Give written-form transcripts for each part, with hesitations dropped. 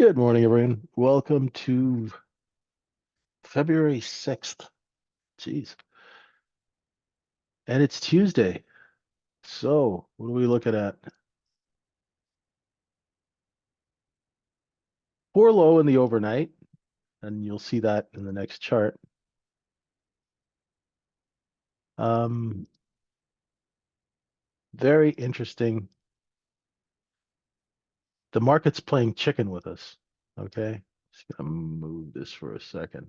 Good morning, everyone. Welcome to February 6th. Jeez. And it's Tuesday. So, what are we looking at? Four low in the overnight, and you'll see that in the next chart. Um, Very interesting. The market's playing chicken with us. Okay. Just gonna move this for a second.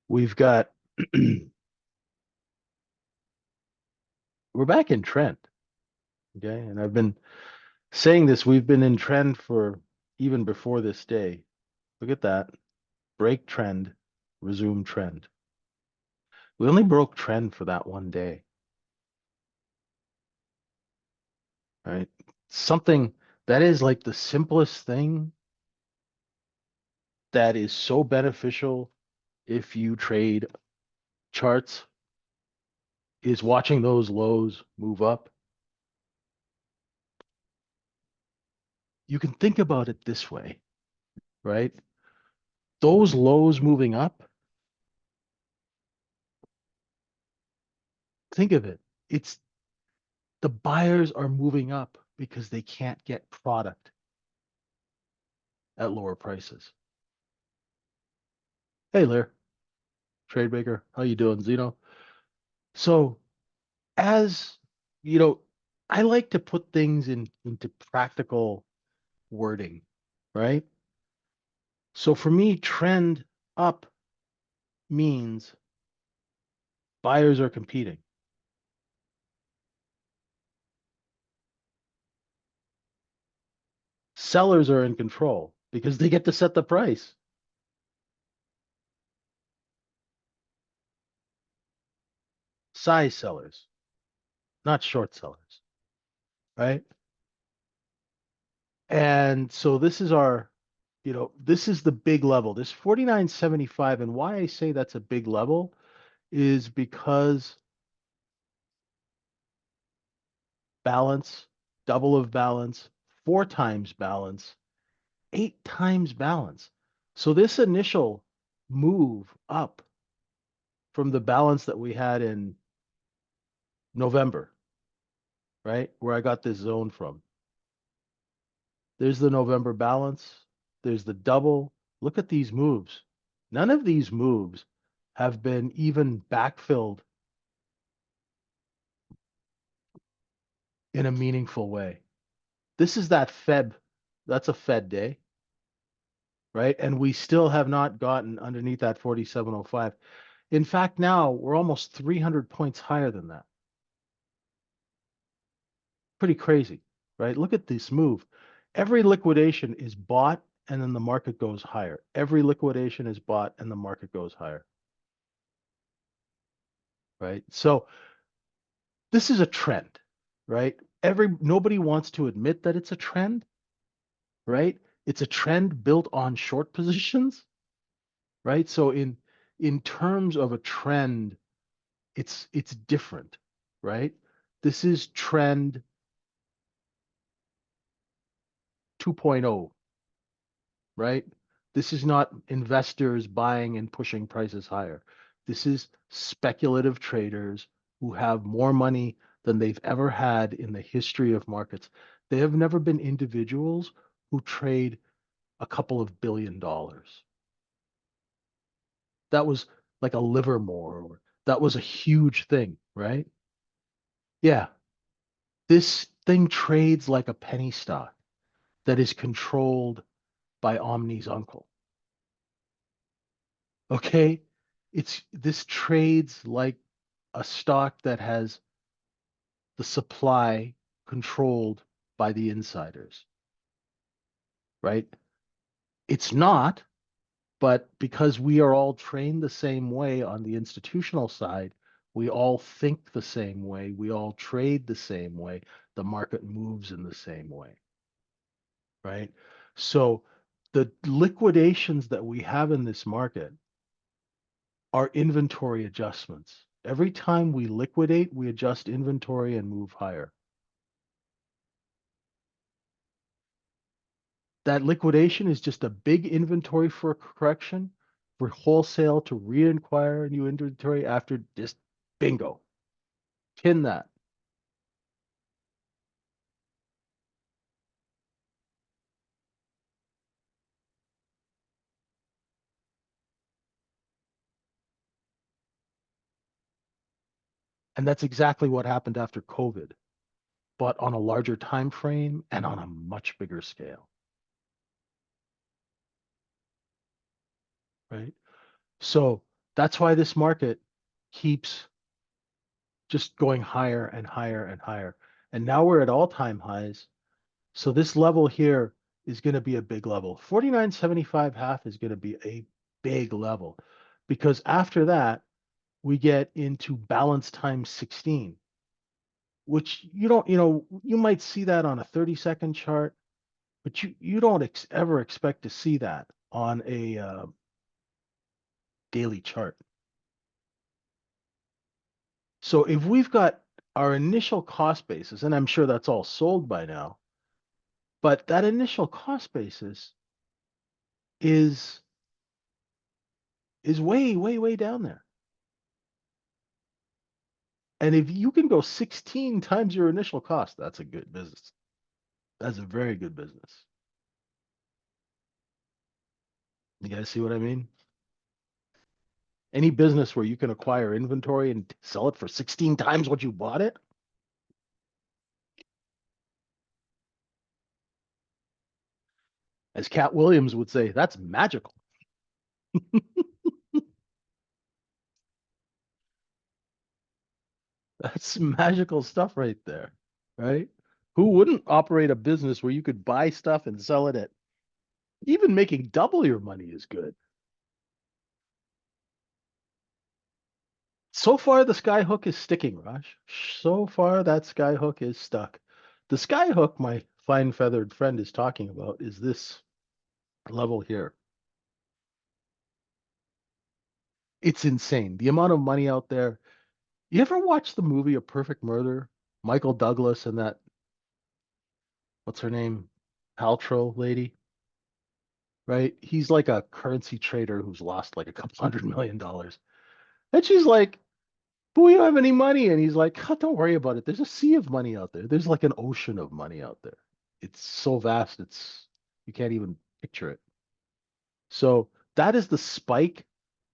We've got we're back in trend. Okay. And I've been saying this, we've been in trend for even before this day. Look at that. Break trend, resume trend. We only broke trend for that one day, right? Something that is like the simplest thing that is so beneficial if you trade charts is watching those lows move up. You can think about it this way, right? Those lows moving up, think of it. It's the buyers are moving up because they can't get product at lower prices. Hey, Lear, Trade Maker, how you doing, Zeno? So as you know, I like to put things into practical wording, right? So for me, trend up means buyers are competing. Sellers are in control because they get to set the price. Size sellers, not short sellers, right? And so this is our, this is the big level. This 49.75, and why I say that's a big level is because balance, double of balance, four times balance, eight times balance. So this initial move up from the balance that we had in November, right? Where I got this zone from. There's the November balance. There's the double. Look at these moves. None of these moves have been even backfilled in a meaningful way. This is that Feb. That's a Fed day, right? And we still have not gotten underneath that 47.05. In fact, now we're almost 300 points higher than that. Pretty crazy, right? Look at this move. Every liquidation is bought and then the market goes higher. Every liquidation is bought and the market goes higher, right? So this is a trend, right? Nobody wants to admit that it's a trend, right? It's a trend built on short positions, right? So in terms of a trend, it's different, right? This is trend 2.0, right? This is not investors buying and pushing prices higher. This is speculative traders who have more money than they've ever had in the history of markets. They have never been individuals who trade a couple of $1 billion. That was like a Livermore, or that was a huge thing, right? Yeah, this thing trades like a penny stock that is controlled by Omni's uncle. Okay? This trades like a stock that has the supply controlled by the insiders, right? It's not, but because we are all trained the same way on the institutional side, we all think the same way, we all trade the same way, the market moves in the same way, right? So the liquidations that we have in this market are inventory adjustments. Every time we liquidate, we adjust inventory and move higher. That liquidation is just a big inventory for a correction for wholesale to re-inquire new inventory after just bingo. Pin that. And that's exactly what happened after COVID, but on a larger time frame and on a much bigger scale, right? So that's why this market keeps just going higher and higher and higher. And now we're at all-time highs. So this level here is going to be a big level. 49.75 half is going to be a big level because after that, we get into balance times 16, which you don't, you might see that on a 30-second chart, but you don't ever expect to see that on a daily chart. So if we've got our initial cost basis, and I'm sure that's all sold by now, but that initial cost basis is is way, way, way down there. And if you can go 16 times your initial cost, that's a good business. That's a very good business. You guys see what I mean? Any business where you can acquire inventory and sell it for 16 times what you bought it, as Cat Williams would say, that's magical. That's magical stuff right there, right? Who wouldn't operate a business where you could buy stuff and sell it at even making double your money is good. So far, the sky hook is sticking, Raj. So far, that sky hook is stuck. The sky hook my fine feathered friend is talking about is this level here. It's insane. The amount of money out there. You ever watch the movie A Perfect Murder? Michael Douglas and that, what's her name? Paltrow lady, right? He's like a currency trader who's lost like a couple $100 million. And she's like, but we don't have any money. And he's like, oh, don't worry about it. There's a sea of money out there. There's like an ocean of money out there. It's so vast, you can't even picture it. So that is the spike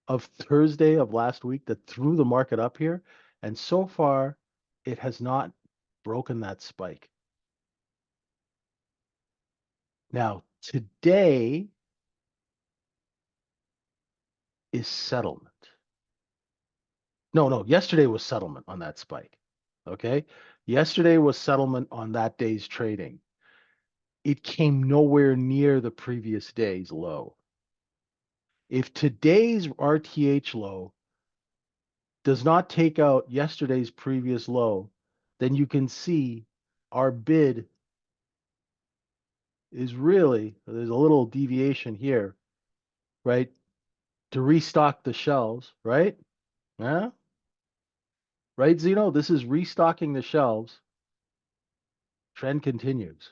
of Thursday of last week that threw the market up here. And so far, it has not broken that spike. Now, today is settlement. No, no, yesterday was settlement on that spike. Okay. Yesterday was settlement on that day's trading. It came nowhere near the previous day's low. If today's RTH low does not take out yesterday's previous low, then you can see our bid is really, there's a little deviation here, right? To restock the shelves, right? Yeah, right, Zeno? This is restocking the shelves. Trend continues.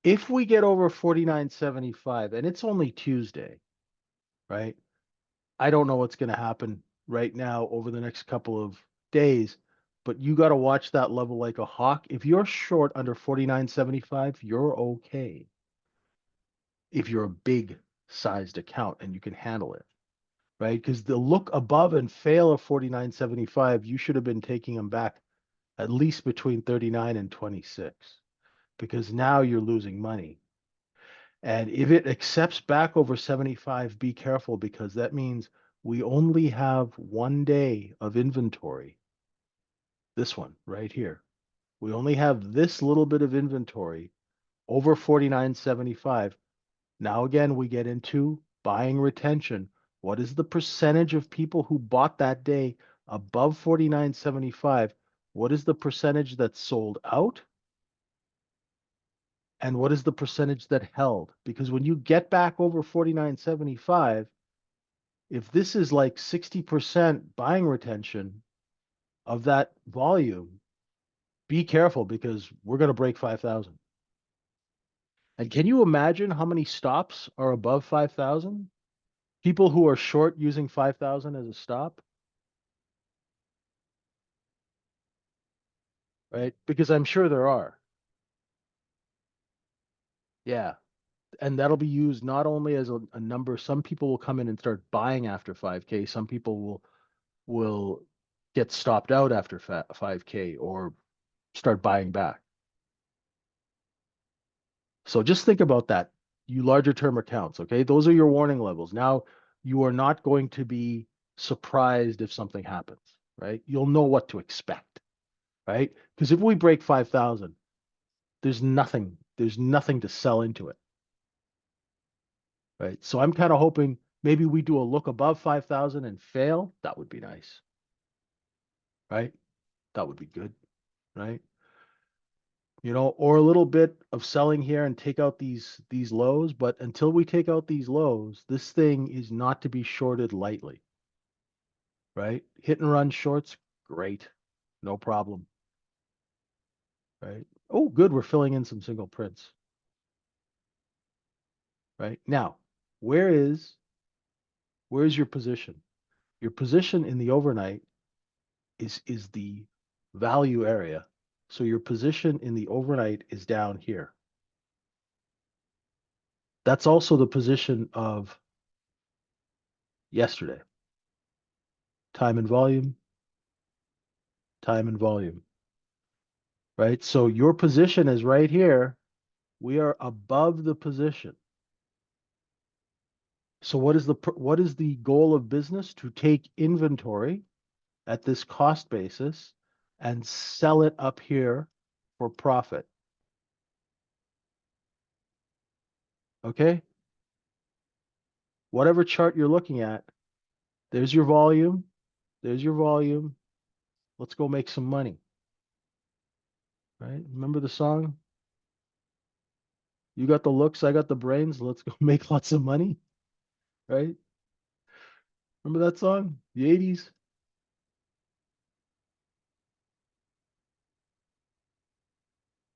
If we get over 49.75, and it's only Tuesday, right? I don't know what's going to happen right now over the next couple of days, but you got to watch that level like a hawk. If you're short under 49.75, you're okay. If you're a big sized account and you can handle it, right? Because the look above and fail of 49.75, you should have been taking them back at least between 39 and 26 because now you're losing money. And if it accepts back over 75, be careful because that means we only have 1 day of inventory. This one right here. We only have this little bit of inventory over 49.75. Now, again, we get into buying retention. What is the percentage of people who bought that day above 49.75? What is the percentage that sold out? And what is the percentage that held? Because when you get back over 49.75, if this is like 60% buying retention of that volume, be careful because we're going to break 5,000. And can you imagine how many stops are above 5,000? People who are short using 5,000 as a stop, right? Because I'm sure there are. Yeah. And that'll be used not only as a number, some people will come in and start buying after 5K. Some people will get stopped out after 5K or start buying back. So just think about that, you larger term accounts, okay? Those are your warning levels. Now, you are not going to be surprised if something happens, right? You'll know what to expect, right? Because if we break 5,000, there's nothing to sell into it, right? So I'm kind of hoping maybe we do a look above 5,000 and fail. That would be nice, right? That would be good, right? Or a little bit of selling here and take out these lows, but until we take out these lows, this thing is not to be shorted lightly, right? Hit and run shorts, great. No problem, right? Oh, good, we're filling in some single prints, right? Now, where is where's your position? Your position in the overnight is the value area. So your position in the overnight is down here. That's also the position of yesterday. Time and volume, time and volume, right? So your position is right here. We are above the position. So what is the goal of business? To take inventory at this cost basis and sell it up here for profit. Okay? Whatever chart you're looking at, there's your volume. There's your volume. Let's go make some money. Right? Remember the song? You got the looks, I got the brains. Let's go make lots of money. Right? Remember that song? The 80s?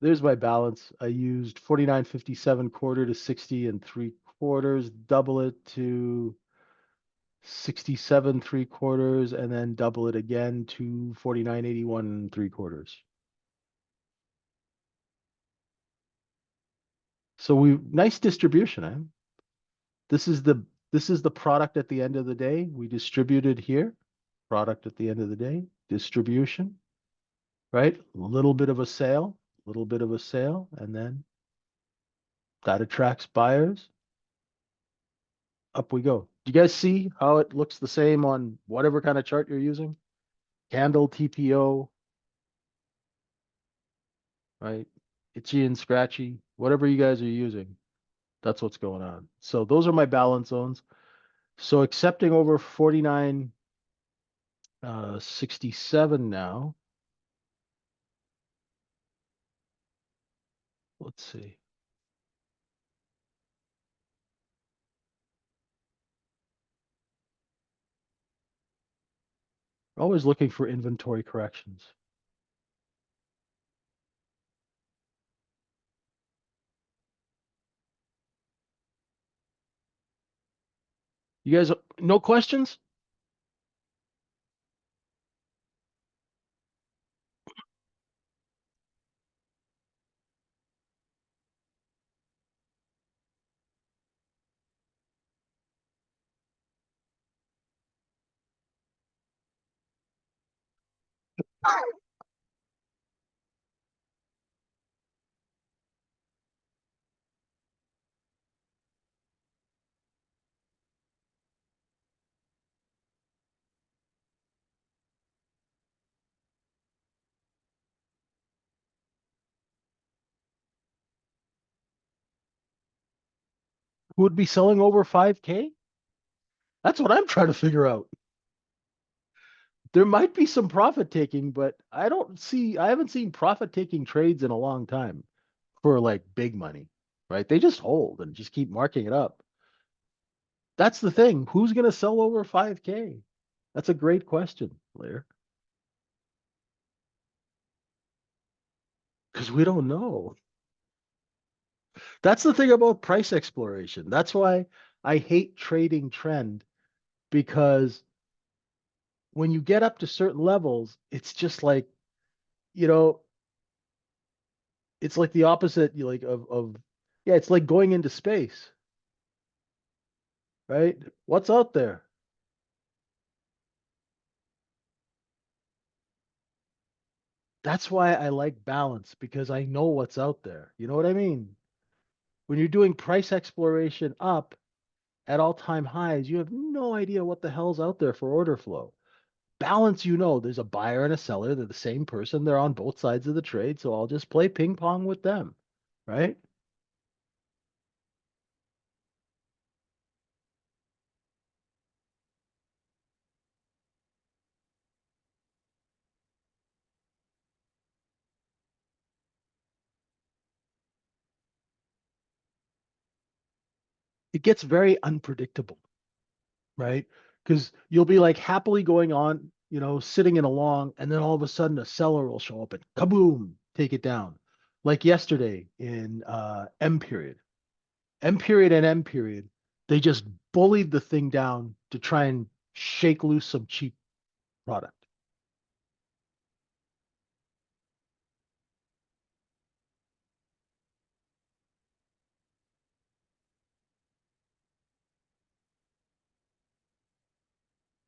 There's my balance. I used 49.57 quarter to 60 and 3/4, double it to 67 3/4, and then double it again to 49.81 3/4. So nice distribution, eh? This is the this is the product at the end of the day. We distributed here. Product at the end of the day, distribution, right? A little bit of a sale, little bit of a sale, and then that attracts buyers. Up we go. Do you guys see how it looks the same on whatever kind of chart you're using? Candle, TPO, right? Itchy and scratchy, whatever you guys are using, that's what's going on. So those are my balance zones. So accepting over 49, 67 now. Let's see. Always looking for inventory corrections. You guys, no questions? Who would be selling over 5K? That's what I'm trying to figure out. There might be some profit taking, but I haven't seen profit taking trades in a long time for like big money, right? They just hold and just keep marking it up. That's the thing. Who's going to sell over 5K? That's a great question, Blair. because we don't know. That's the thing about price exploration. That's why I hate trading trend because when you get up to certain levels, it's just like, you know, it's like the opposite like of yeah, it's like going into space, right? What's out there? That's why I like balance because I know what's out there. You know what I mean? When you're doing price exploration up at all-time highs, you have no idea what the hell's out there for order flow. Balance, you know, there's a buyer and a seller. They're the same person. They're on both sides of the trade. So I'll just play ping pong with them, right? It gets very unpredictable, right? Because you'll be like happily going on, sitting in a long, and then all of a sudden a seller will show up and kaboom, take it down. Like yesterday in M period. M period and M period, they just bullied the thing down to try and shake loose some cheap product.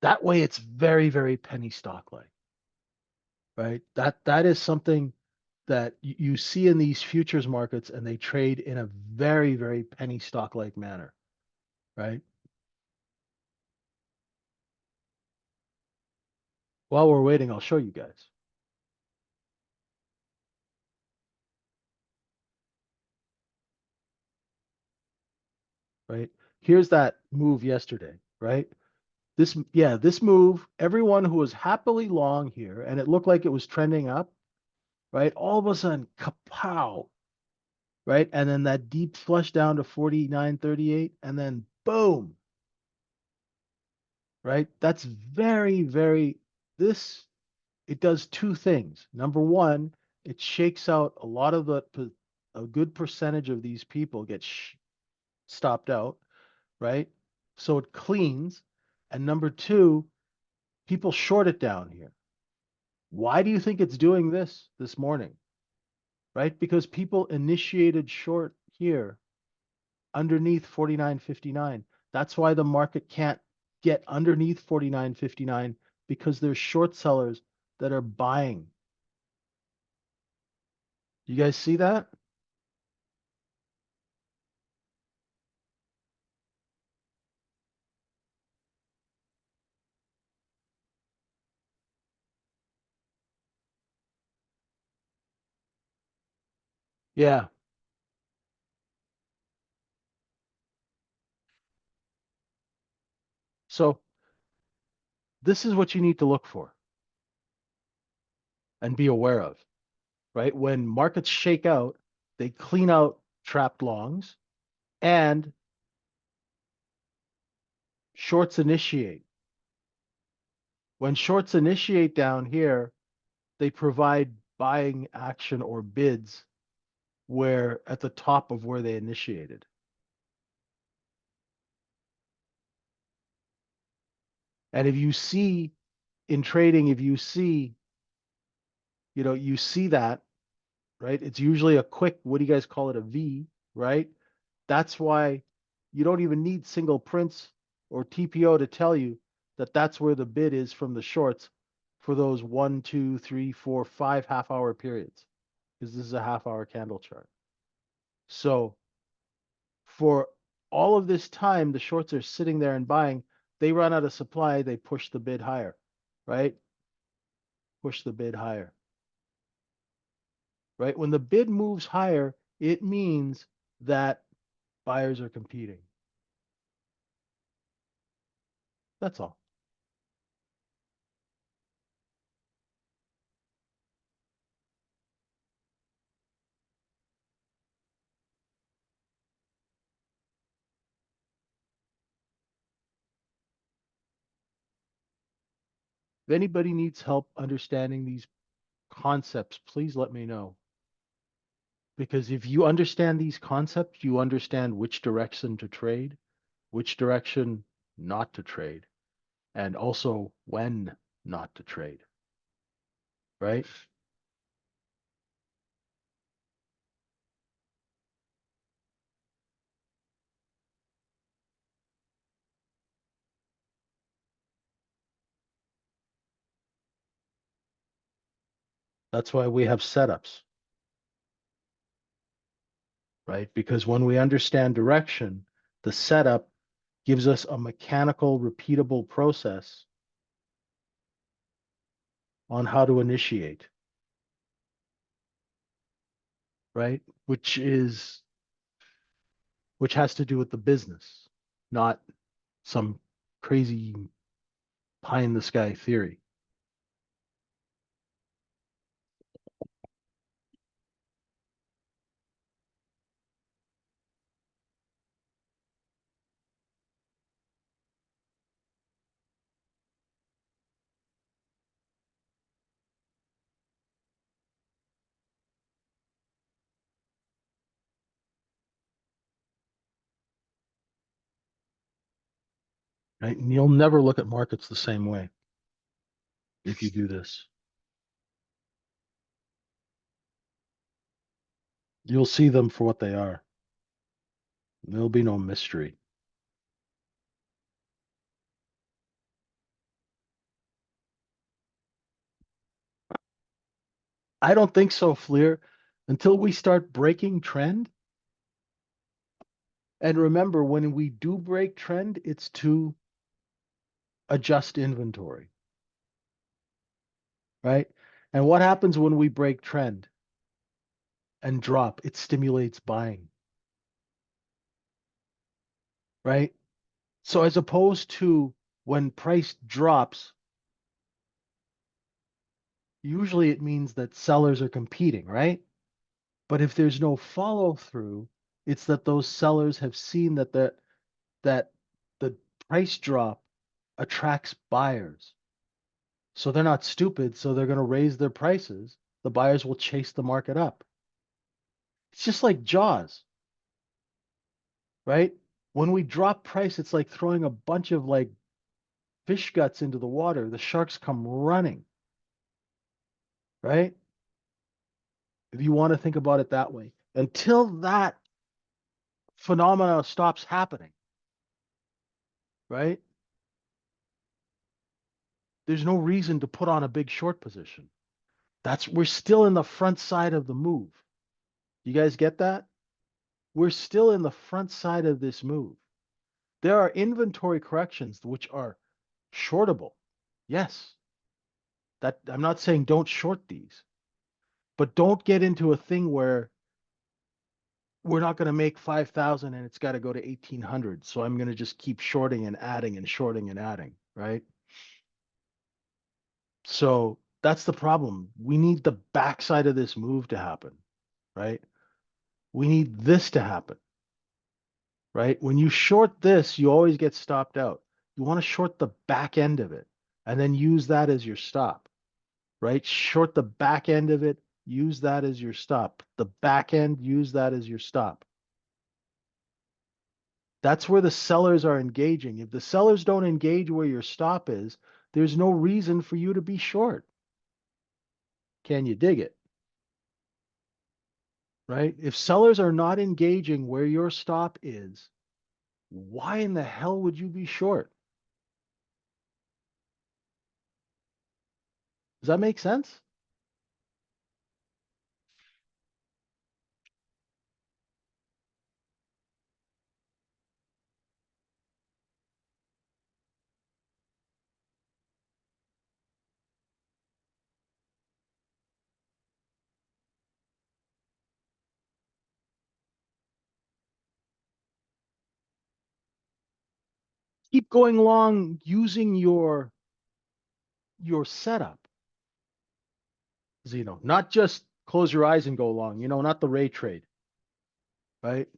That way it's very, very penny stock like, right? That is something that you see in these futures markets and they trade in a very, very penny stock like manner, right? While we're waiting, I'll show you guys, right? Here's that move yesterday, right? This move, everyone who was happily long here and it looked like it was trending up, right? All of a sudden, kapow, right? And then that deep flush down to 49.38 and then boom, right? That's very, very, this, it does two things. Number one, it shakes out a lot of a good percentage of these people get stopped out, right? So it cleans. And number two, people short it down here. Why do you think it's doing this morning? Right? Because people initiated short here underneath 49.59. That's why the market can't get underneath 49.59 because there's short sellers that are buying. You guys see that? Yeah. So this is what you need to look for and be aware of, right? When markets shake out, they clean out trapped longs and shorts initiate. When shorts initiate down here, they provide buying action or bids where at the top of where they initiated. And if you see in trading, if you see, you see that, right? It's usually a quick, what do you guys call it? A V, right? That's why you don't even need single prints or TPO to tell you that that's where the bid is from the shorts for those 1, 2, 3, 4, 5 half-hour periods, because this is a half-hour candle chart. So for all of this time, the shorts are sitting there and buying. They run out of supply, they push the bid higher, right? Push the bid higher, right? When the bid moves higher, it means that buyers are competing. That's all. If anybody needs help understanding these concepts, please let me know. Because if you understand these concepts, you understand which direction to trade, which direction not to trade, and also when not to trade, right? That's why we have setups, right? Because when we understand direction, the setup gives us a mechanical, repeatable process on how to initiate, right? Which has to do with the business, not some crazy pie in the sky theory. Right? And you'll never look at markets the same way if you do this. You'll see them for what they are. There'll be no mystery. I don't think so, Fleer, until we start breaking trend. And remember, when we do break trend, it's to adjust inventory, right? And what happens when we break trend and drop? It stimulates buying, right? So as opposed to when price drops, usually it means that sellers are competing, right? But if there's no follow through, it's that those sellers have seen that the price drop attracts buyers. So they're not stupid, so they're going to raise their prices. The buyers will chase the market up. It's just like Jaws, right? When we drop price, it's like throwing a bunch of like fish guts into the water. The sharks come running, right? If you want to think about it that way. Until that phenomena stops happening, right? There's no reason to put on a big short position. That's we're still in the front side of the move. You guys get that? We're still in the front side of this move. There are inventory corrections which are shortable. Yes, that I'm not saying don't short these, but don't get into a thing where we're not going to make 5,000 and it's got to go to 1,800. So I'm going to just keep shorting and adding and shorting and adding, right? So that's the problem. We need the backside of this move to happen, right? We need this to happen, right? When you short this, you always get stopped out. You want to short the back end of it and then use that as your stop, right? Short the back end of it, use that as your stop. The back end, use that as your stop. That's where the sellers are engaging. If the sellers don't engage where your stop is, there's no reason for you to be short. Can you dig it? Right? If sellers are not engaging where your stop is, why in the hell would you be short? Does that make sense? Keep going long using your setup, Zeno. Not just close your eyes and go long, not the ray trade, right?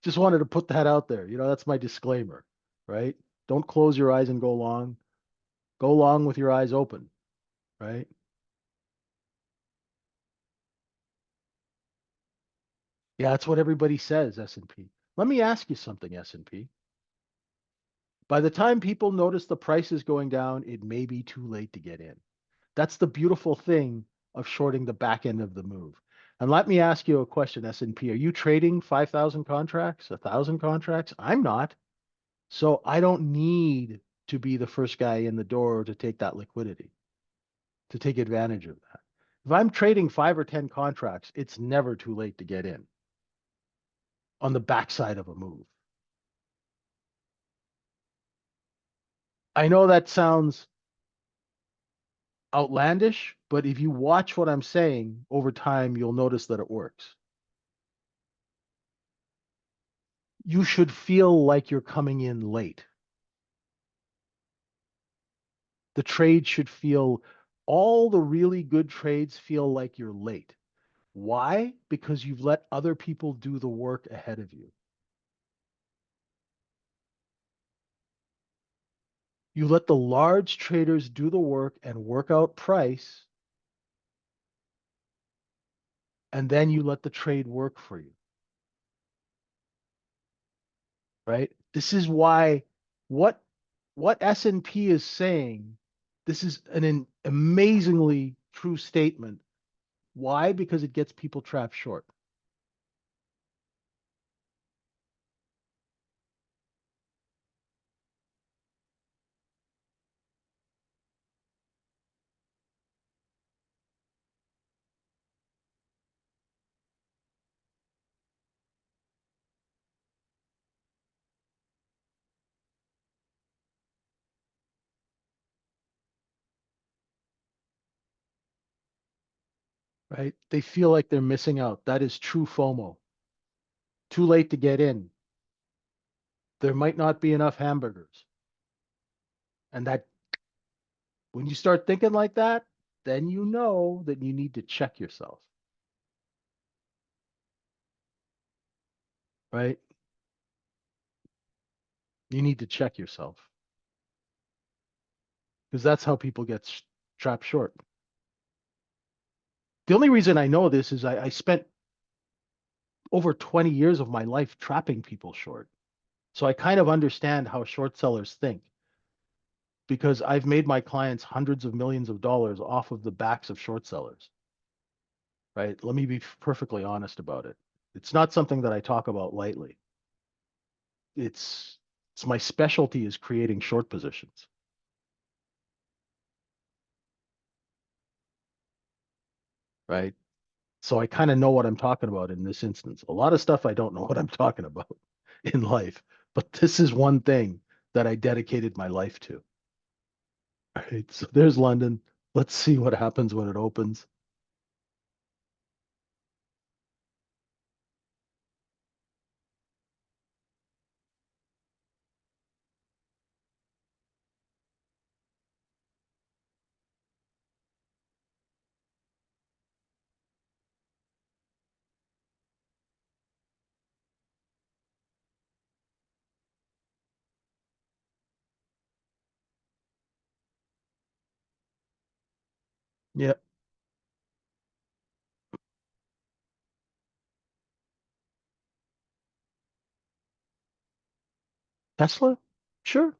Just wanted to put that out there. That's my disclaimer, right? Don't close your eyes and go long. Go long with your eyes open, right? Yeah, that's what everybody says, S&P. Let me ask you something, S&P. By the time people notice the price is going down, it may be too late to get in. That's the beautiful thing of shorting the back end of the move. And let me ask you a question, S&P. Are you trading 5,000 contracts, 1,000 contracts? I'm not. So I don't need to be the first guy in the door to take that liquidity, to take advantage of that. If I'm trading 5 or 10 contracts, it's never too late to get in on the backside of a move. I know that sounds outlandish, but if you watch what I'm saying over time, you'll notice that it works. You should feel like you're coming in late. The trade should feel, all the really good trades feel like you're late. Why? Because you've let other people do the work ahead of you. You let the large traders do the work and work out price, and then you let the trade work for you, right? This is why what what S&P is saying, this is an amazingly true statement. Why? Because it gets people trapped short, right? They feel like they're missing out. That is true FOMO. Too late to get in. There might not be enough hamburgers. And that, when you start thinking like that, then you know that you need to check yourself, right? You need to check yourself because that's how people get trapped short. The only reason I know this is I spent over 20 years of my life trapping people short. So I kind of understand how short sellers think because I've made my clients hundreds of millions of dollars off of the backs of short sellers, right? Let me be perfectly honest about it. It's not something that I talk about lightly. It's it's my specialty is creating short positions, right? So I kind of know what I'm talking about in this instance. A lot of stuff I don't know what I'm talking about in life, but this is one thing that I dedicated my life to. All right, so there's London. Let's see what happens when it opens. Yeah, Tesla? Sure.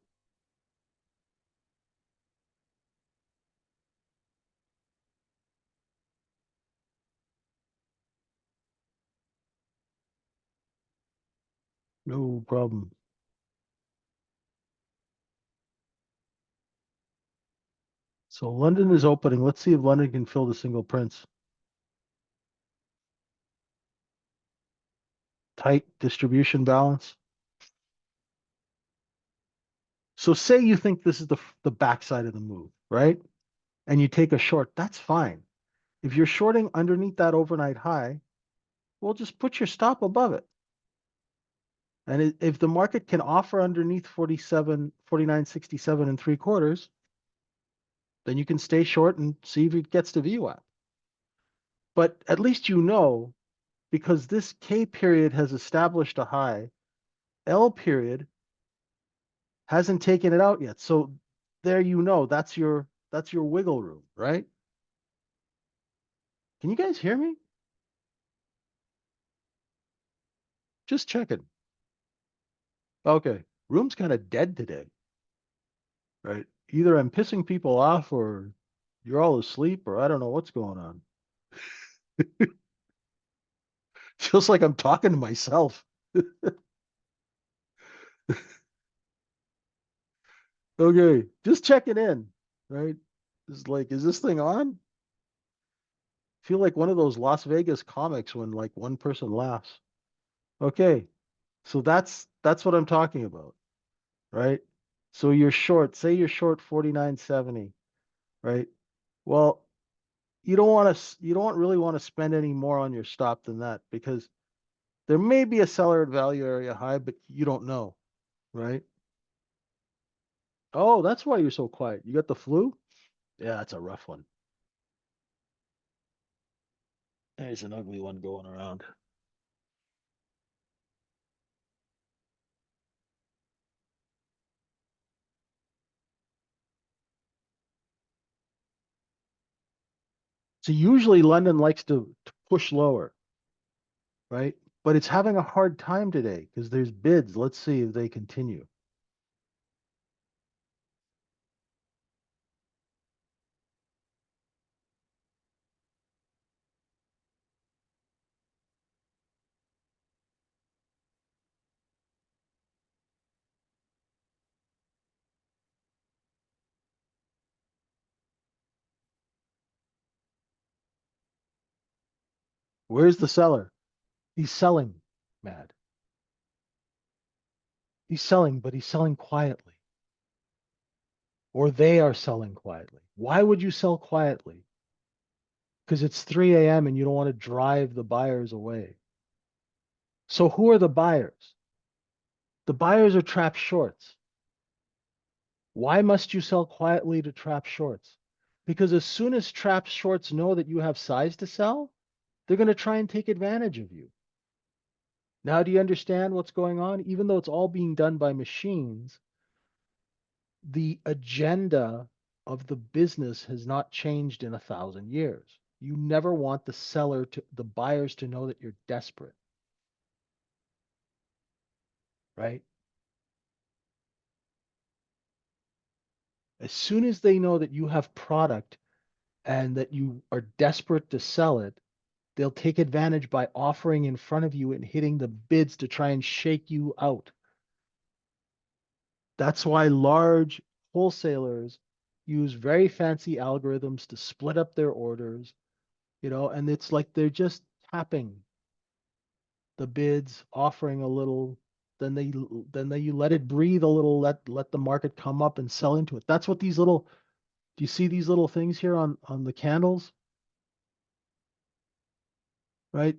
No problem. So London is opening. Let's see if London can fill the single prints. Tight distribution balance. So say you think this is the backside of the move, right? And you take a short, that's fine. If you're shorting underneath that overnight high, well, just put your stop above it. And if the market can offer underneath 47, 49.67 and three quarters, then you can stay short and see if it gets to VWAP. But at least you know, because this K period has established a high, L period hasn't taken it out yet. So there you know that's your wiggle room, right? Can you guys hear me? Just checking. Okay. Room's kind of dead today, right? Either I'm pissing people off or you're all asleep or I don't know what's going on. Feels like I'm talking to myself. Okay. Just checking in, right? It's like, is this thing on? Feel like one of those Las Vegas comics when like one person laughs. Okay. So that's what I'm talking about, right? So you're short, say you're short 49.70, right? Well, you don't really want to spend any more on your stop than that because there may be a seller at value area high, but you don't know, right? Oh, that's why you're so quiet. You got the flu? Yeah, that's a rough one. There's an ugly one going around. So usually London likes to push lower, right? But it's having a hard time today because there's bids. Let's see if they continue. Where's the seller? He's selling, mad. He's selling, but he's selling quietly. Or they are selling quietly. Why would you sell quietly? Because it's 3 a.m. and you don't want to drive the buyers away. So who are the buyers? The buyers are trap shorts. Why must you sell quietly to trap shorts? Because as soon as trap shorts know that you have size to sell, they're going to try and take advantage of you. Now, do you understand what's going on? Even though it's all being done by machines, the agenda of the business has not changed in 1,000 years. You never want the buyers to know that you're desperate, right? As soon as they know that you have product and that you are desperate to sell it, they'll take advantage by offering in front of you and hitting the bids to try and shake you out. That's why large wholesalers use very fancy algorithms to split up their orders, and it's like they're just tapping the bids, offering a little, then they you let it breathe a little, let the market come up and sell into it. That's what these little do you see these little things here on the candles, right?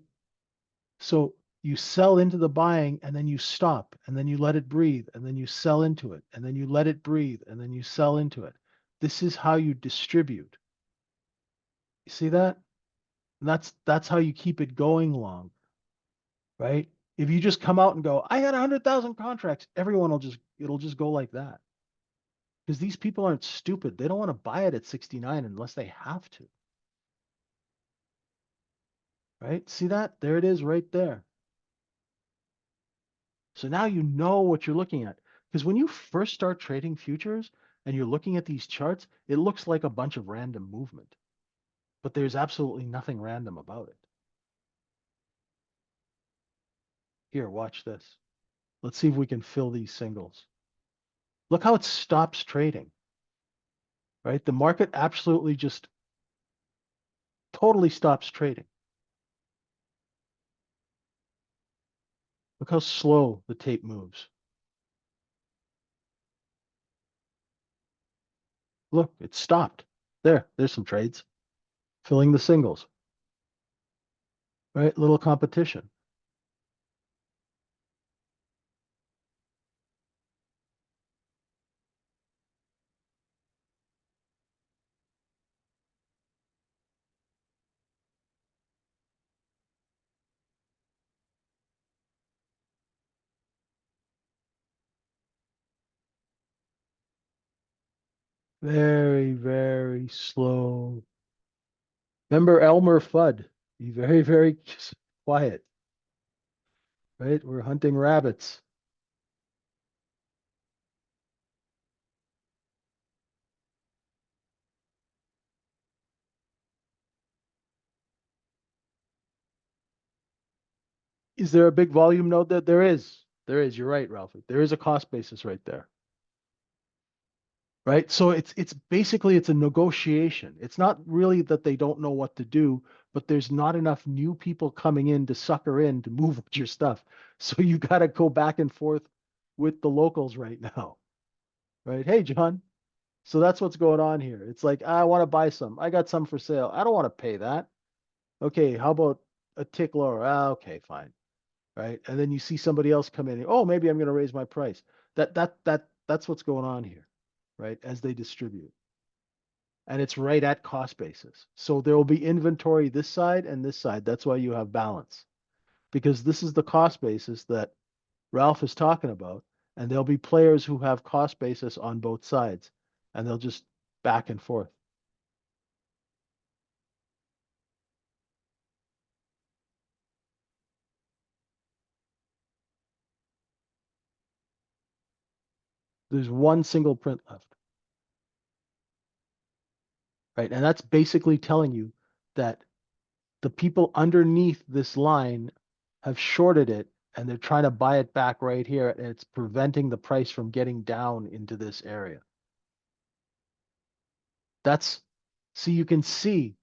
So you sell into the buying and then you stop and then you let it breathe and then you sell into it and then you let it breathe and then you sell into it. This is how you distribute. You see that? And that's how you keep it going long, right? If you just come out and go, I had 100,000 contracts, everyone it'll just go like that. Because these people aren't stupid. They don't want to buy it at 69 unless they have to, right? See that? There it is right there. So now you know what you're looking at. Because when you first start trading futures and you're looking at these charts, it looks like a bunch of random movement, but there's absolutely nothing random about it. Here, watch this. Let's see if we can fill these singles. Look how it stops trading, right? The market absolutely just totally stops trading. Look how slow the tape moves. Look, it stopped. There's some trades filling the singles, right? Little competition. Very, very slow. Remember Elmer Fudd? Be very, very quiet, right? We're hunting rabbits. Is there a big volume node there? There is. There is. You're right, Ralphie. There is a cost basis right there. Right? So it's basically it's a negotiation. It's not really that they don't know what to do, but there's not enough new people coming in to sucker in to move with your stuff. So you got to go back and forth with the locals right now. Right? Hey, John. So that's what's going on here. It's like, I want to buy some. I got some for sale. I don't want to pay that. Okay, how about a tick lower? Ah, okay, fine. Right? And then you see somebody else come in. Oh, maybe I'm going to raise my price. That's what's going on here, right? As they distribute. And it's right at cost basis. So there will be inventory this side and this side. That's why you have balance. Because this is the cost basis that Ralph is talking about. And there'll be players who have cost basis on both sides. And they'll just back and forth. There's one single print left, right? And that's basically telling you that the people underneath this line have shorted it and they're trying to buy it back right here. And it's preventing the price from getting down into this area. That's, so you can see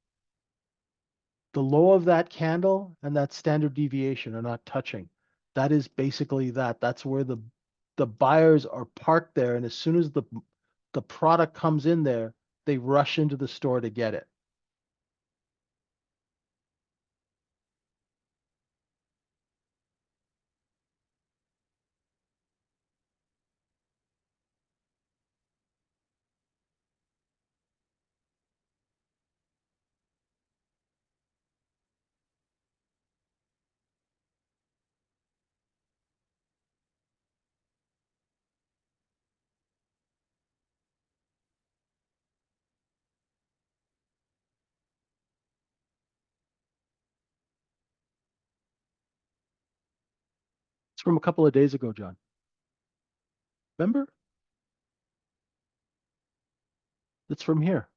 the low of that candle and that standard deviation are not touching. That is basically that. That's where the buyers are parked there. And as soon as the product comes in there, they rush into the store to get it. It's from a couple of days ago, John. Remember? It's from here.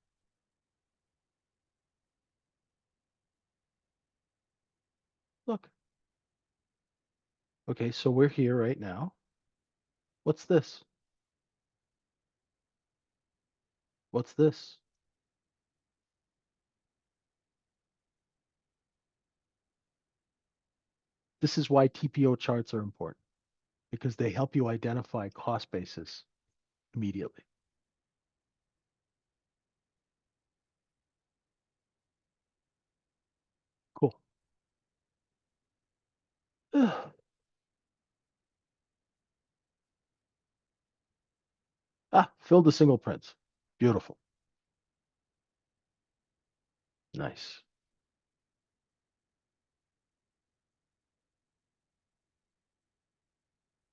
Look. Okay, so we're here right now. What's this? What's this? This is why TPO charts are important because they help you identify cost basis immediately. Cool. Ah, filled the single prints. Beautiful. Nice.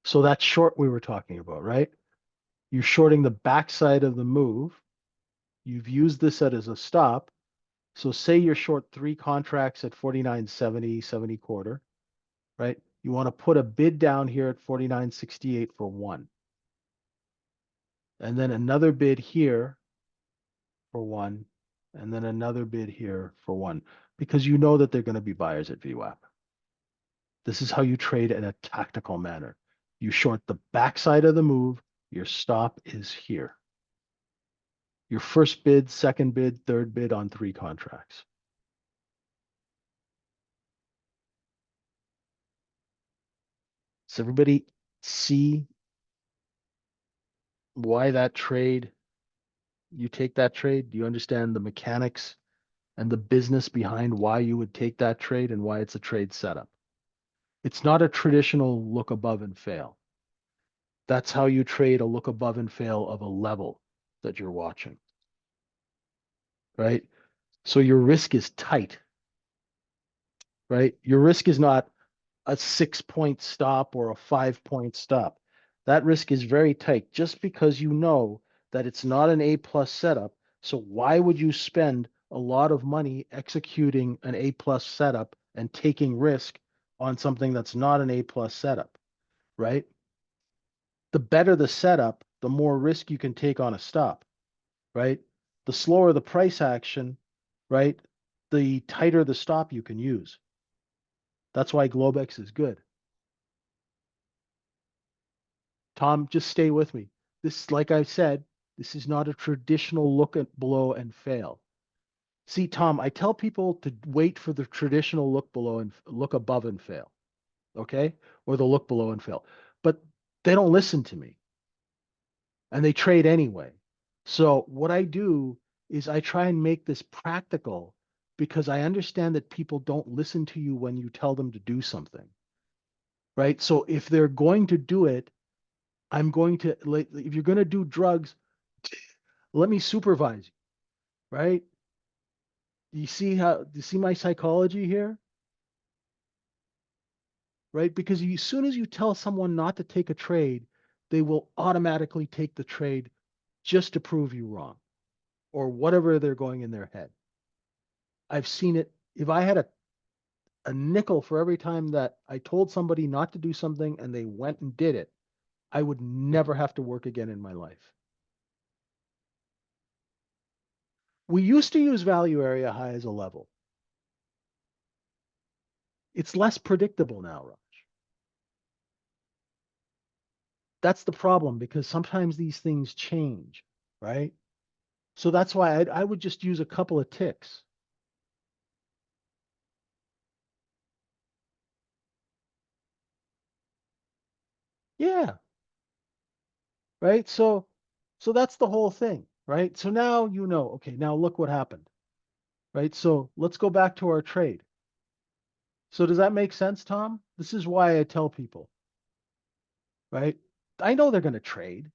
So that short we were talking about, right? You're shorting the backside of the move. You've used this as a stop. So say you're short three contracts at 49.70, 70 quarter, right? You want to put a bid down here at 49.68 for one. And then another bid here for one, and then another bid here for one, because you know that they're going to be buyers at VWAP. This is how you trade in a tactical manner. You short the backside of the move, your stop is here. Your first bid, second bid, third bid on three contracts. Does everybody see why that trade, you take that trade? Do you understand the mechanics and the business behind why you would take that trade and why it's a trade setup? It's not a traditional look above and fail. That's how you trade a look above and fail of a level that you're watching, right? So your risk is tight, right? Your risk is not a 6 point stop or a 5 point stop. That risk is very tight just because you know that it's not an A plus setup. So why would you spend a lot of money executing an A plus setup and taking risk on something that's not an A plus setup, right? The better the setup, the more risk you can take on a stop, right? The slower the price action, right? The tighter the stop you can use. That's why globex is good. Tom, just stay with me. This, like I said, this is not a traditional look at below and fail. See, Tom, I tell people to wait for the traditional look below and look above and fail, okay? Or the look below and fail. But they don't listen to me and they trade anyway. So what I do is I try and make this practical because I understand that people don't listen to you when you tell them to do something, right? So if they're going to do it, I'm going to, like, if you're going to do drugs, let me supervise you, right? Do you see my psychology here? Right? Because as soon as you tell someone not to take a trade, they will automatically take the trade just to prove you wrong or whatever they're going in their head. I've seen it. If I had a nickel for every time that I told somebody not to do something and they went and did it, I would never have to work again in my life. We used to use value area high as a level. It's less predictable now, Raj. That's the problem because sometimes these things change, right? So that's why I would just use a couple of ticks. Yeah, right. So that's the whole thing, right? So now you know, okay, now look what happened, right? So let's go back to our trade. So does that make sense, Tom? This is why I tell people, right? I know they're going to trade,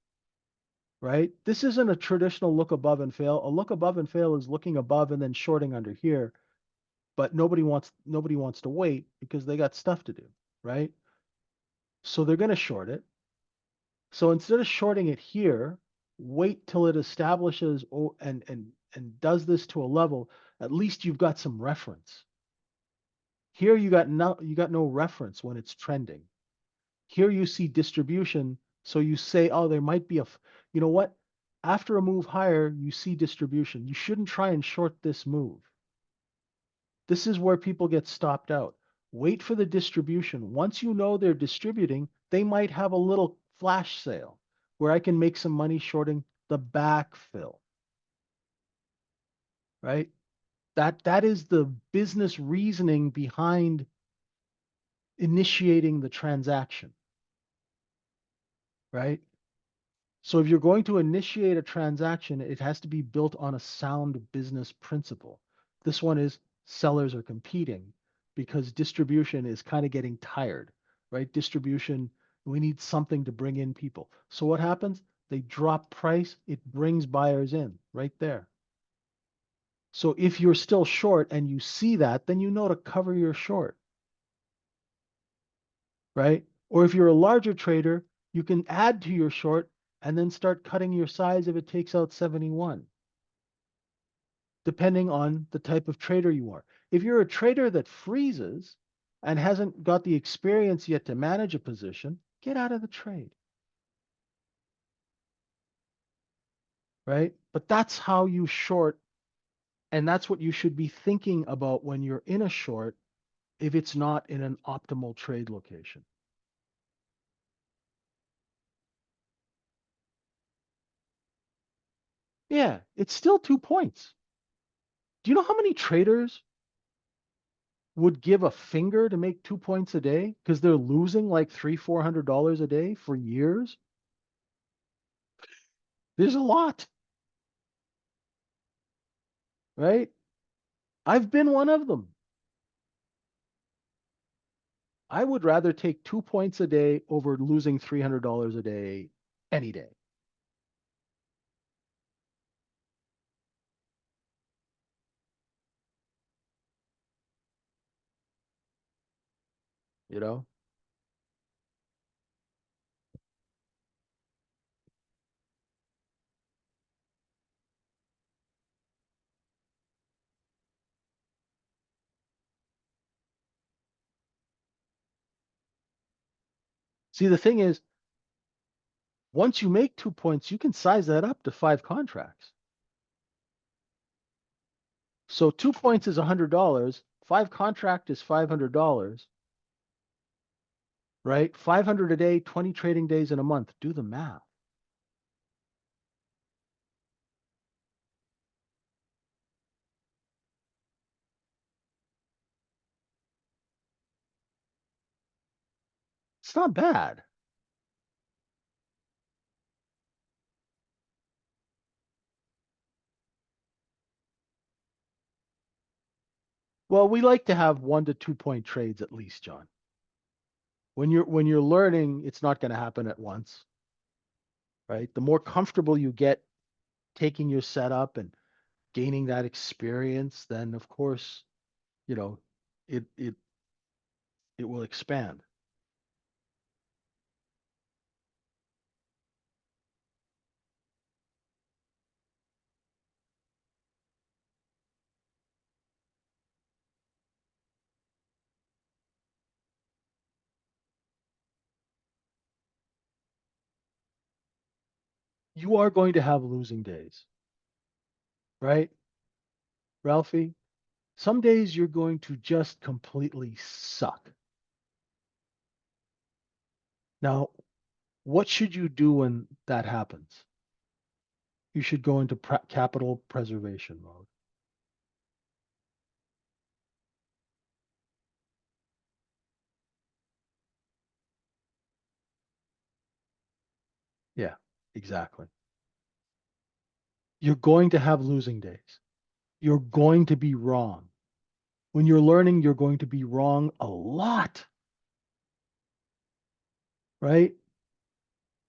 right? This isn't a traditional look above and fail. A look above and fail is looking above and then shorting under here, but nobody wants to wait because they got stuff to do, right? So they're going to short it. So instead of shorting it here, wait till it establishes and does this to a level. At least you've got some reference. Here you got no reference when it's trending. Here you see distribution, so you say, oh, there might be you know what? After a move higher, you see distribution. You shouldn't try and short this move. This is where people get stopped out. Wait for the distribution. Once you know they're distributing, they might have a little flash sale where I can make some money shorting the backfill, right? That is the business reasoning behind initiating the transaction, right? So if you're going to initiate a transaction, it has to be built on a sound business principle. This one is sellers are competing because distribution is kind of getting tired, right? Distribution, we need something to bring in people. So what happens? They drop price, it brings buyers in right there. So if you're still short and you see that, then you know to cover your short, right? Or if you're a larger trader, you can add to your short and then start cutting your size if it takes out 71, depending on the type of trader you are. If you're a trader that freezes and hasn't got the experience yet to manage a position, get out of the trade, right? But that's how you short, and that's what you should be thinking about when you're in a short if it's not in an optimal trade location. Yeah, it's still 2 points. Do you know how many traders would give a finger to make 2 points a day because they're losing like $300-400 a day for years? There's a lot, right? I've been one of them. I would rather take 2 points a day over losing $300 a day any day, you know? See, the thing is, once you make 2 points, you can size that up to 5 contracts. So 2 points is $100. 5 contract is $500, right? 500 a day, 20 trading days in a month. Do the math. It's not bad. Well, we like to have 1 to 2 point trades at least, John. When you're learning, it's not going to happen at once, right? The more comfortable you get taking your setup and gaining that experience, then of course, you know, it it it will expand. You are going to have losing days, right? Ralphie, some days you're going to just completely suck. Now, what should you do when that happens? You should go into capital preservation mode. Yeah, exactly. You're going to have losing days. You're going to be wrong. When you're learning, you're going to be wrong a lot, right?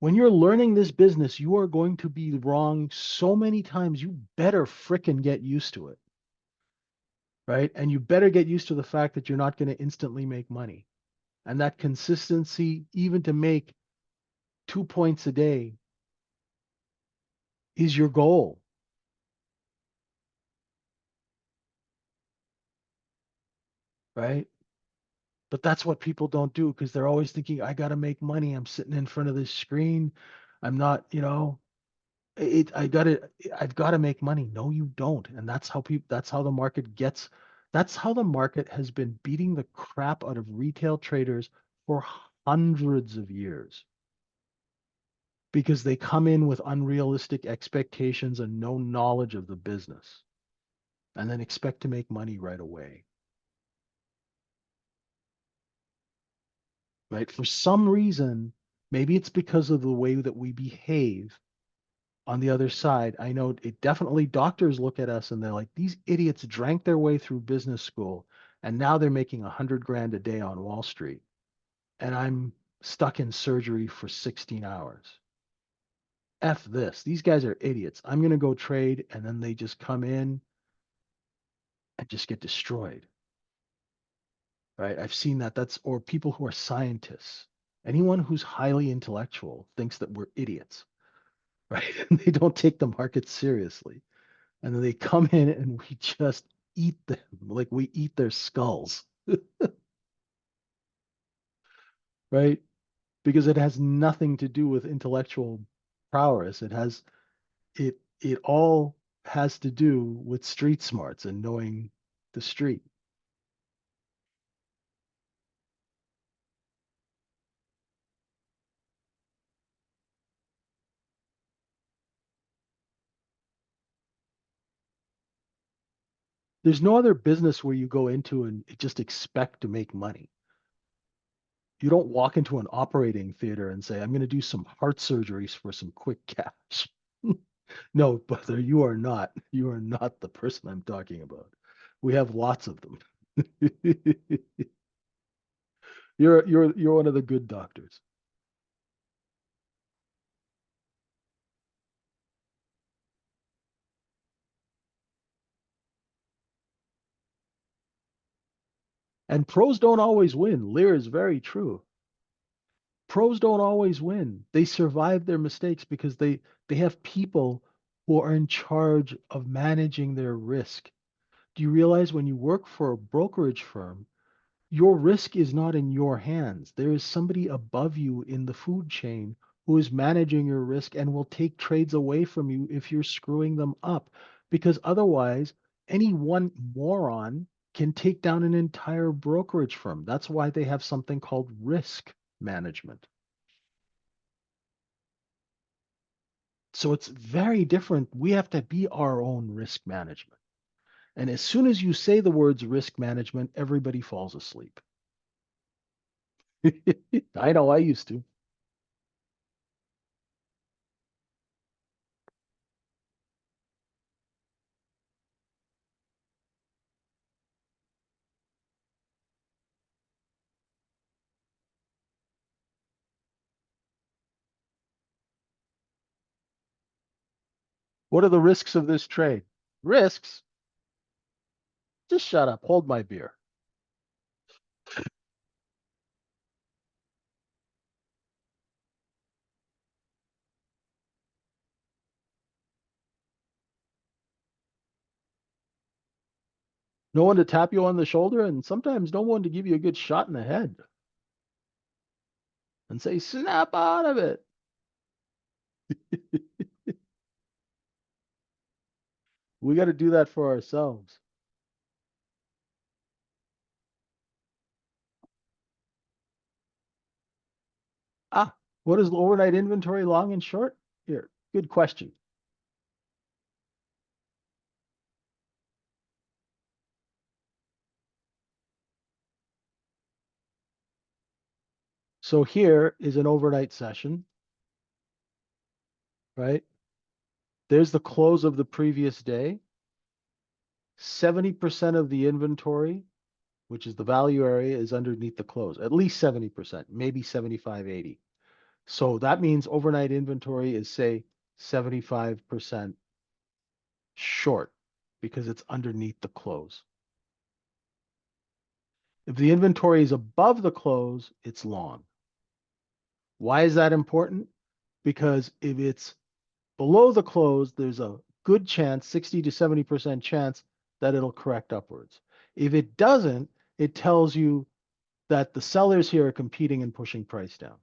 When you're learning this business, you are going to be wrong so many times. You better fricking get used to it, right? And you better get used to the fact that you're not going to instantly make money. And that consistency, even to make 2 points a day, is your goal, right? But that's what people don't do because they're always thinking, I got to make money. I'm sitting in front of this screen. I'm not, I've got to make money. No, you don't. And that's how the market gets, that's how the market has been beating the crap out of retail traders for hundreds of years because they come in with unrealistic expectations and no knowledge of the business and then expect to make money right away. Right? For some reason, maybe it's because of the way that we behave on the other side. I know it definitely doctors look at us and they're like, these idiots drank their way through business school and now they're making 100 grand a day on Wall Street. And I'm stuck in surgery for 16 hours. F this. These guys are idiots. I'm going to go trade. And then they just come in and just get destroyed. Right. I've seen that. Or people who are scientists. Anyone who's highly intellectual thinks that we're idiots. Right. And they don't take the market seriously. And then they come in and we just eat them like we eat their skulls, right? Because it has nothing to do with intellectual prowess. It all has to do with street smarts and knowing the street. There's no other business where you go into and just expect to make money. You don't walk into an operating theater and say, I'm going to do some heart surgeries for some quick cash. No, brother, you are not the person I'm talking about. We have lots of them. You're one of the good doctors. And pros don't always win. Lear is very true. Pros don't always win. They survive their mistakes because they have people who are in charge of managing their risk. Do you realize when you work for a brokerage firm, Your risk is not in your hands. There is somebody above you in the food chain who is managing your risk and will take trades away from you if you're screwing them up. Because otherwise, any one moron can take down an entire brokerage firm. That's why they have something called risk management. So it's very different. We have to be our own risk management. And as soon as you say the words risk management, everybody falls asleep. I know I used to. What are the risks of this trade? Risks? Just shut up. Hold my beer. No one to tap you on the shoulder, and sometimes no one to give you a good shot in the head and say, snap out of it. We got to do that for ourselves. Ah, what is overnight inventory long and short? Here, good question. So here is an overnight session, right? There's the close of the previous day. 70% of the inventory, which is the value area, is underneath the close, at least 70%, maybe 75, 80. So that means overnight inventory is, say, 75% short because it's underneath the close. If the inventory is above the close, it's long. Why is that important? Because if it's below the close, there's a good chance, 60 to 70% chance that it'll correct upwards. If it doesn't, it tells you that the sellers here are competing and pushing price down.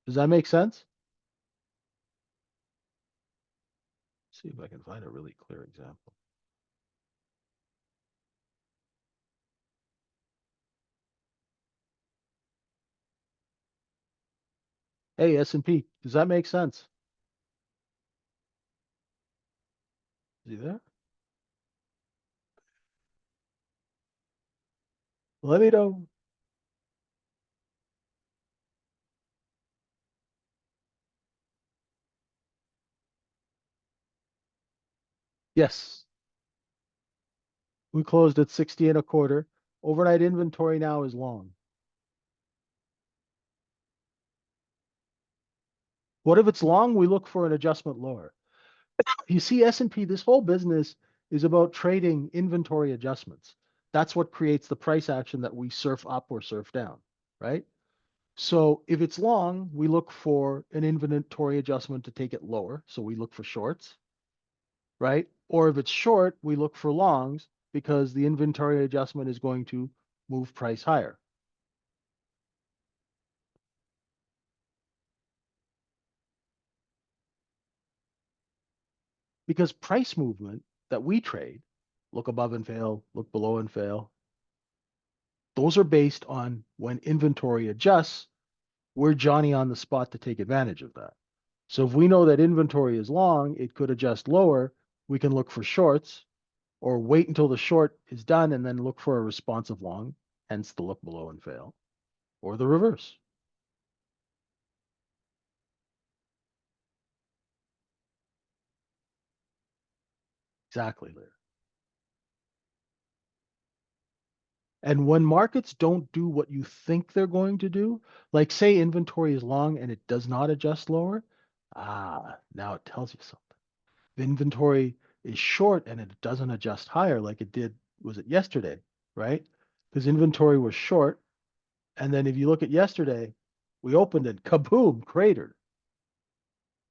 Does that make sense? See if I can find a really clear example. Hey, S&P, does that make sense? Is he there? Let me know. Yes, we closed at 60 and a quarter. Overnight inventory now is long. What if it's long? We look for an adjustment lower. You see, S&P, this whole business is about trading inventory adjustments. That's what creates the price action that we surf up or surf down, right? So if it's long, we look for an inventory adjustment to take it lower. So we look for shorts, right? Or if it's short, we look for longs because the inventory adjustment is going to move price higher. Because price movement that we trade, look above and fail, look below and fail, those are based on when inventory adjusts, we're Johnny on the spot to take advantage of that. So if we know that inventory is long, it could adjust lower. We can look for shorts or wait until the short is done and then look for a responsive long, hence the look below and fail, or the reverse. Exactly there. And when markets don't do what you think they're going to do, like say inventory is long and it does not adjust lower, now it tells you something. If inventory is short and it doesn't adjust higher like it did, was it yesterday, right? because inventory was short. And then if you look at yesterday, we opened it, kaboom, cratered,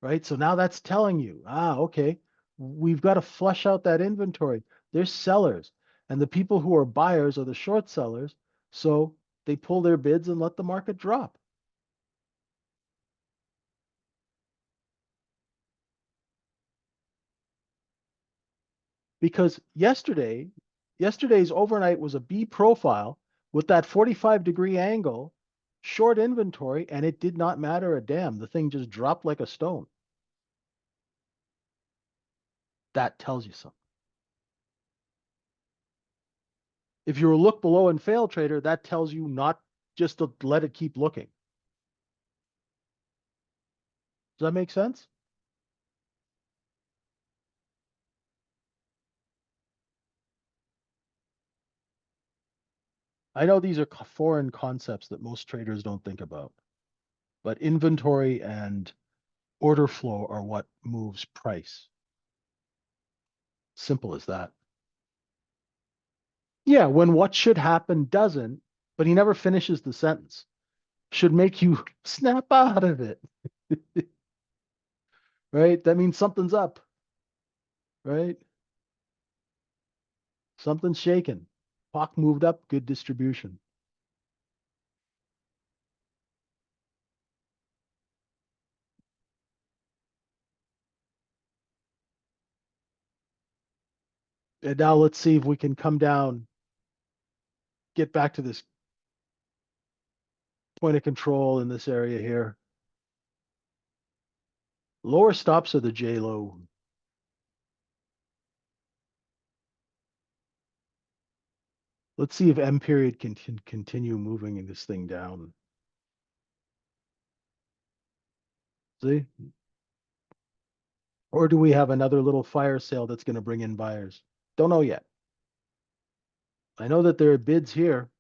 right? So now that's telling you, okay, we've got to flush out that inventory. There's sellers, and the people who are buyers are the short sellers. So they pull their bids and let the market drop. Because yesterday's overnight was a B profile with that 45-degree angle, short inventory, and it did not matter a damn. The thing just dropped like a stone. That tells you something. If you're a look below and fail trader, that tells you not just to let it keep looking. Does that make sense? I know these are foreign concepts that most traders don't think about, but inventory and order flow are what moves price. Simple as that. Yeah, when what should happen doesn't, but he never finishes the sentence, should make you snap out of it, right? That means something's up, right? Something's shaking. Hawk moved up, good distribution. And now let's see if we can come down, get back to this point of control in this area here. Lower stops are the J low. Let's see if M period can continue moving this thing down. See? Or do we have another little fire sale that's going to bring in buyers? Don't know yet. I know that there are bids here.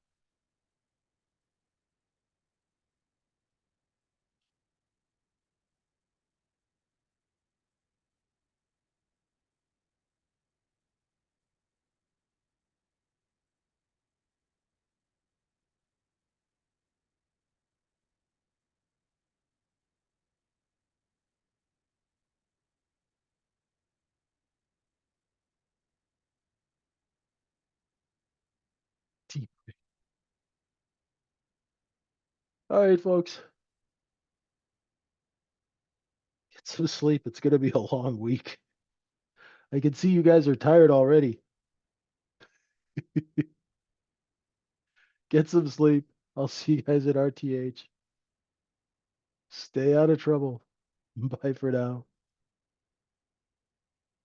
All right, folks, get some sleep. It's going to be a long week. I can see you guys are tired already. Get some sleep. I'll see you guys at RTH. Stay out of trouble. Bye for now.